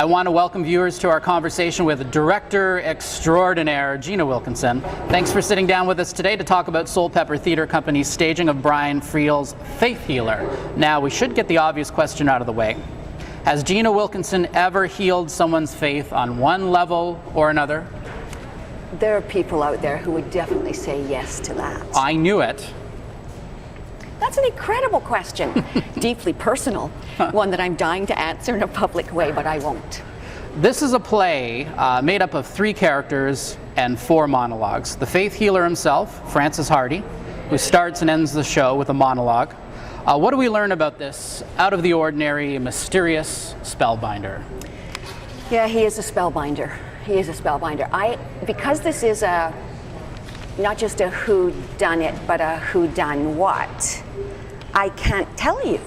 I want to welcome viewers to our conversation with director extraordinaire Gina Wilkinson. Thanks for sitting down with us today to talk about Soul Pepper Theatre Company's staging of Brian Friels' Faith Healer. Now, we should get the obvious question out of the way. Has Gina Wilkinson ever healed someone's faith on one level or another? There are people out there who would definitely say yes to that. I knew it. That's an incredible question. Deeply personal. One that I'm dying to answer in a public way, but I won't. This is a play made up of 3 characters and 4 monologues. The faith healer himself, Francis Hardy, who starts and ends the show with a monologue. What do we learn about this out-of-the-ordinary, mysterious spellbinder? Yeah, he is a spellbinder. He is a spellbinder. Because this is not just a who done it, but a who done what, I can't tell you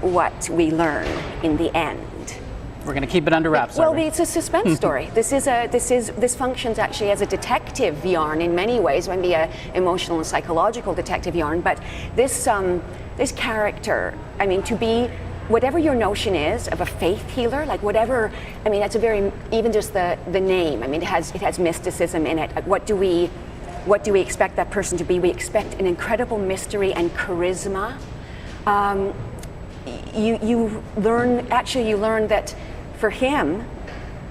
what we learn in the end. We're going to keep it under wraps. Well, it's a suspense story. This functions actually as a detective yarn in many ways, maybe an emotional and psychological detective yarn. But this character, I mean, to be whatever your notion is of a faith healer, like whatever, I mean, that's a very, even just the name. I mean, it has mysticism in it. What do we expect that person to be? We expect an incredible mystery and charisma. You learn that for him,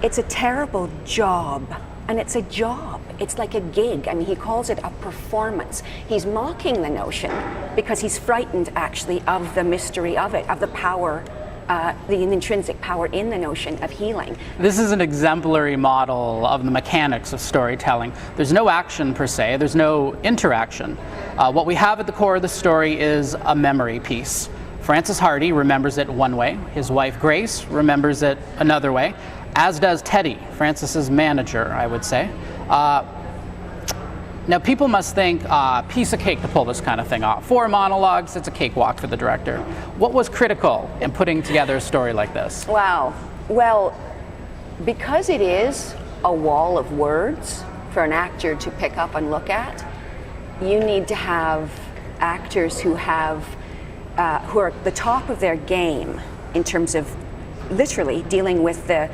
it's a terrible job, and it's a job. It's like a gig. I mean, he calls it a performance. He's mocking the notion because he's frightened actually of the mystery of it, of the power, the intrinsic power in the notion of healing. This is an exemplary model of the mechanics of storytelling. There's no action per se, there's no interaction. What we have at the core of the story is a memory piece. Francis Hardy remembers it one way, his wife Grace remembers it another way, as does Teddy, Francis's manager, I would say. Now, people must think, piece of cake to pull this kind of thing off. 4 monologues, it's a cakewalk for the director. What was critical in putting together a story like this? Wow. Well, because it is a wall of words for an actor to pick up and look at, you need to have actors who are at the top of their game in terms of literally dealing with a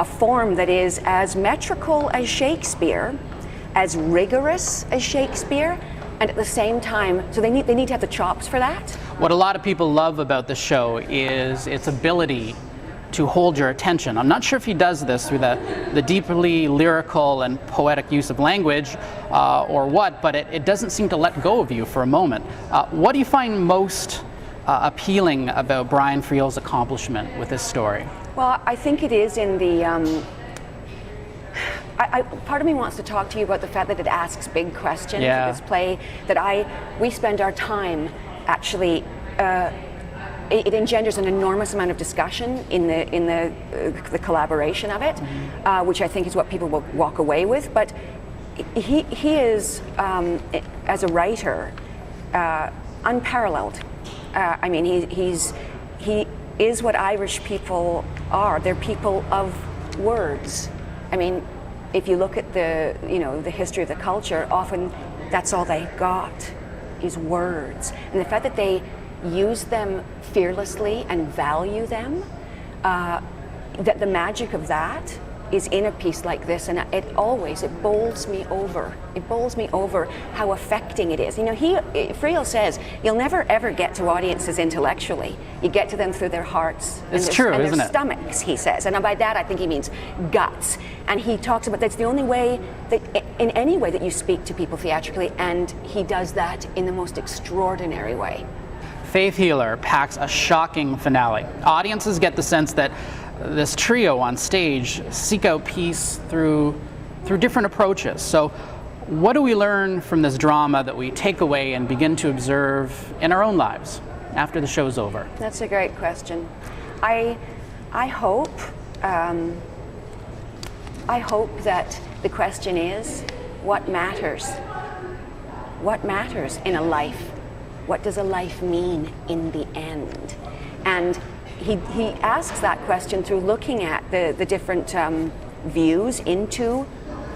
form that is as metrical as Shakespeare, as rigorous as Shakespeare, and at the same time, so they need to have the chops for that. What a lot of people love about the show is its ability to hold your attention. I'm not sure if he does this through the deeply lyrical and poetic use of language or what, but it doesn't seem to let go of you for a moment. What do you find most appealing about Brian Friels' accomplishment with this story? Well, I think it is in the part of me wants to talk to you about the fact that it asks big questions. Yeah. This play that we spend our time actually. It engenders an enormous amount of discussion in the collaboration of it, which I think is what people will walk away with. But he is, as a writer, unparalleled. I mean, he is what Irish people are. They're people of words. I mean, if you look at the history of the culture, often that's all they got is words. And the fact that they use them fearlessly and value them, that the magic of that is in a piece like this, and it bowls me over. It bowls me over how affecting it is. You know, Friels says, you'll never ever get to audiences intellectually. You get to them through their hearts and their stomachs, he says. And by that I think he means guts. And he talks about that's the only way that, in any way that you speak to people theatrically, and he does that in the most extraordinary way. Faith Healer packs a shocking finale. Audiences get the sense that this trio on stage seek out peace through different approaches. So what do we learn from this drama that we take away and begin to observe in our own lives after the show's over? That's a great question. I hope that the question is, what matters? What matters in a life? What does a life mean in the end? And he asks that question through looking at the different views into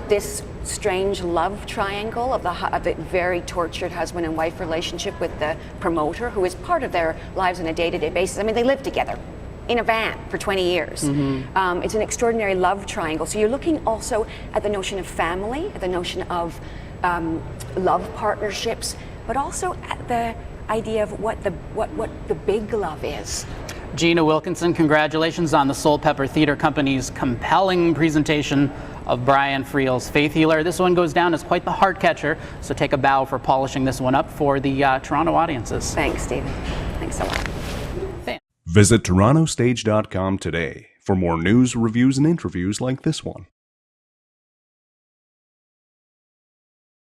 this strange love triangle of the very tortured husband and wife relationship with the promoter, who is part of their lives on a day-to-day basis. I mean, they live together in a van for 20 years. It's an extraordinary love triangle. So you're looking also at the notion of family, at the notion of love partnerships, but also at the idea of what the big love is. Gina Wilkinson, congratulations on the Soul Pepper Theatre Company's compelling presentation of Brian Friels' Faith Healer. This one goes down as quite the heart catcher, so take a bow for polishing this one up for the Toronto audiences. Thanks, Stephen. Thanks so much. Visit TorontoStage.com today for more news, reviews, and interviews like this one.